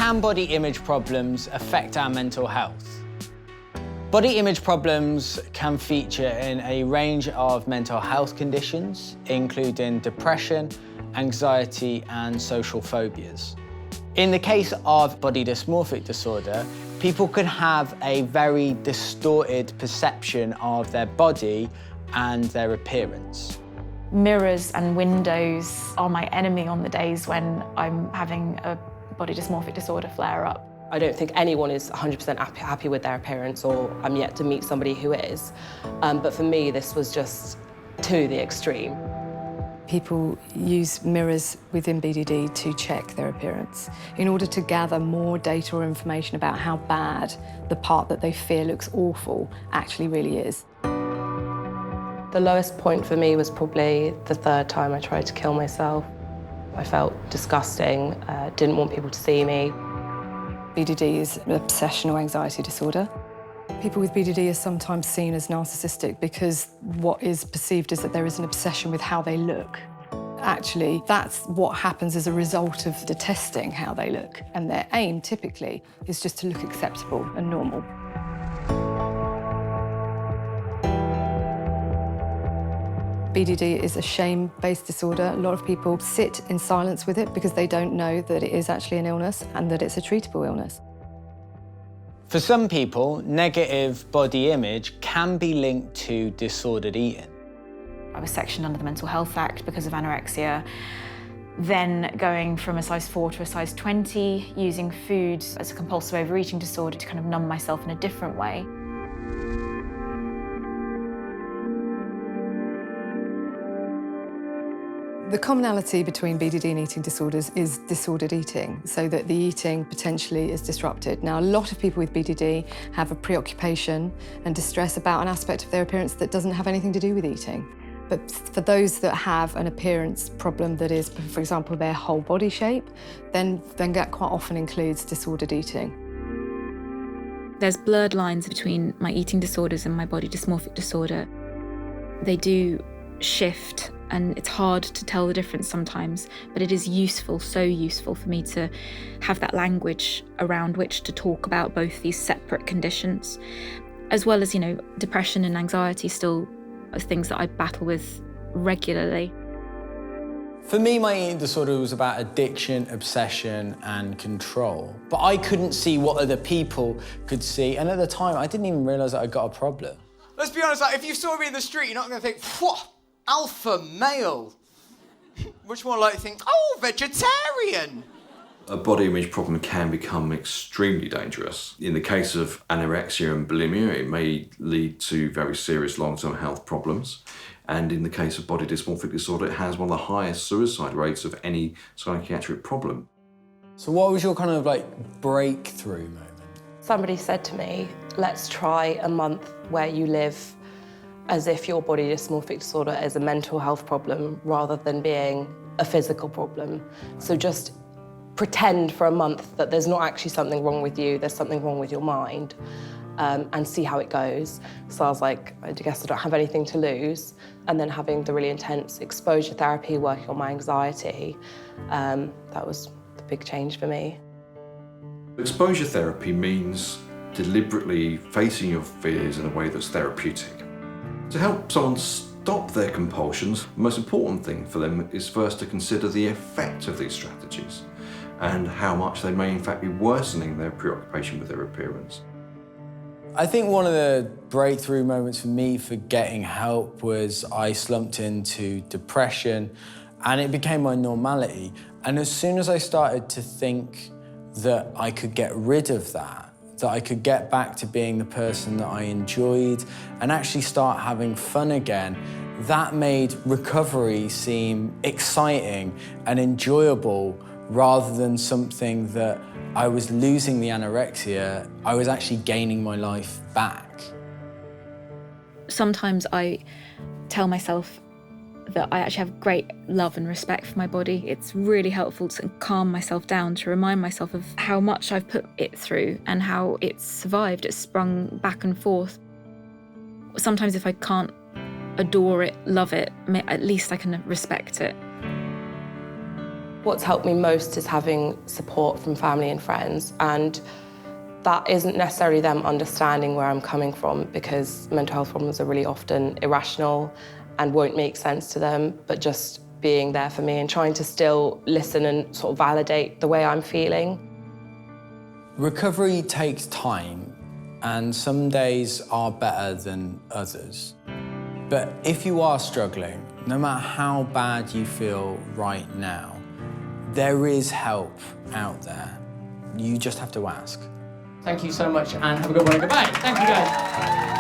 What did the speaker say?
can body image problems affect our mental health? Body image problems can feature in a range of mental health conditions, including depression, anxiety, and social phobias. In the case of body dysmorphic disorder, people could have a very distorted perception of their body and their appearance. Mirrors and windows are my enemy on the days when I'm having a body dysmorphic disorder flare up. I don't think anyone is 100% happy with their appearance, or I'm yet to meet somebody who is. But for me, this was just to the extreme. People use mirrors within BDD to check their appearance in order to gather more data or information about how bad the part that they fear looks awful actually really is. The lowest point for me was probably the third time I tried to kill myself. I felt disgusting, didn't want people to see me. BDD is an obsessional anxiety disorder. People with BDD are sometimes seen as narcissistic because what is perceived is that there is an obsession with how they look. Actually, that's what happens as a result of detesting how they look, and their aim, typically, is just to look acceptable and normal. BDD is a shame-based disorder. A lot of people sit in silence with it because they don't know that it is actually an illness and that it's a treatable illness. For some people, negative body image can be linked to disordered eating. I was sectioned under the Mental Health Act because of anorexia, then going from a size 4 to a size 20, using food as a compulsive overeating disorder to kind of numb myself in a different way. The commonality between BDD and eating disorders is disordered eating, so that the eating potentially is disrupted. Now, a lot of people with BDD have a preoccupation and distress about an aspect of their appearance that doesn't have anything to do with eating. But for those that have an appearance problem that is, for example, their whole body shape, then that quite often includes disordered eating. There's blurred lines between my eating disorders and my body dysmorphic disorder. They do shift, and it's hard to tell the difference sometimes, but it is useful, so useful for me to have that language around which to talk about both these separate conditions, as well as, depression and anxiety still are things that I battle with regularly. For me, my eating disorder was about addiction, obsession, and control. But I couldn't see what other people could see, and at the time, I didn't even realise that I got a problem. Let's be honest, if you saw me in the street, you're not going to think, "Phew, alpha male." Much more likely to think, "Oh, vegetarian." A body image problem can become extremely dangerous. In the case of anorexia and bulimia, it may lead to very serious long-term health problems. And in the case of body dysmorphic disorder, it has one of the highest suicide rates of any psychiatric problem. So what was your kind of breakthrough moment? Somebody said to me, let's try a month where you live as if your body dysmorphic disorder is a mental health problem rather than being a physical problem. So just pretend for a month that there's not actually something wrong with you, there's something wrong with your mind, and see how it goes. So I was like, I guess I don't have anything to lose. And then having the really intense exposure therapy, working on my anxiety, that was the big change for me. Exposure therapy means deliberately facing your fears in a way that's therapeutic. To help someone stop their compulsions, the most important thing for them is first to consider the effect of these strategies and how much they may in fact be worsening their preoccupation with their appearance. I think one of the breakthrough moments for me for getting help was I slumped into depression and it became my normality. And as soon as I started to think that I could get rid of that I could get back to being the person that I enjoyed and actually start having fun again, that made recovery seem exciting and enjoyable rather than something that I was losing the anorexia, I was actually gaining my life back. Sometimes I tell myself that I actually have great love and respect for my body. It's really helpful to calm myself down, to remind myself of how much I've put it through and how it's survived, it's sprung back and forth. Sometimes if I can't adore it, love it, at least I can respect it. What's helped me most is having support from family and friends, and that isn't necessarily them understanding where I'm coming from, because mental health problems are really often irrational and won't make sense to them, but just being there for me and trying to still listen and sort of validate the way I'm feeling. Recovery takes time, and some days are better than others. But if you are struggling, no matter how bad you feel right now, there is help out there. You just have to ask. Thank you so much, and have a good one and goodbye. Thank you, guys.